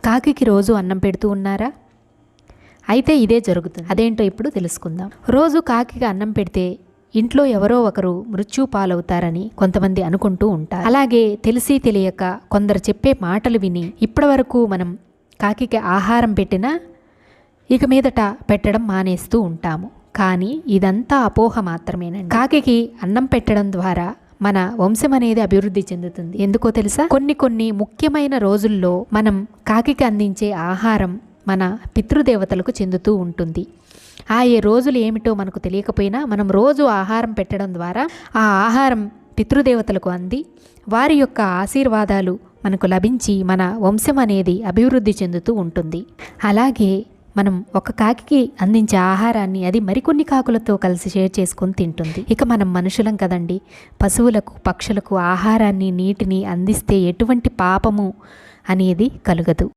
కాకికి రోజు అన్నం పెడుతూ ఉన్నారా? అయితే ఇదే జరుగుతుంది. అదేంటో ఇప్పుడు తెలుసుకుందాం. రోజు కాకికి అన్నం పెడితే ఇంట్లో ఎవరో ఒకరు మృత్యు పాలవుతారని కొంతమంది అనుకుంటూ ఉంటారు. అలాగే తెలిసి తెలియక కొందరు చెప్పే మాటలు విని ఇప్పటివరకు మనం కాకికి ఆహారం పెట్టినా ఇక మీదట పెట్టడం మానేస్తూ ఉంటాము. కానీ ఇదంతా అపోహ మాత్రమేనండి. కాకికి అన్నం పెట్టడం ద్వారా మన వంశం అనేది అభివృద్ధి చెందుతుంది. ఎందుకో తెలుసా? కొన్ని ముఖ్యమైన రోజుల్లో మనం కాకికి అందించే ఆహారం మన పితృదేవతలకు చెందుతూ ఉంటుంది. ఏ రోజులు ఏమిటో మనకు తెలియకపోయినా మనం రోజు ఆహారం పెట్టడం ద్వారా ఆ ఆహారం పితృదేవతలకు అంది వారి యొక్క ఆశీర్వాదాలు మనకు లభించి మన వంశం అనేది అభివృద్ధి చెందుతూ ఉంటుంది. అలాగే మనం ఒక కాకికి అందించే ఆహారాన్ని అది మరికొన్ని కాకులతో కలిసి షేర్ చేసుకొని తింటుంది. ఇక మనం మనుషులం కదండి, పశువులకు పక్షులకు ఆహారాన్ని నీటిని అందిస్తే ఎటువంటి పాపము అనేది కలుగదు.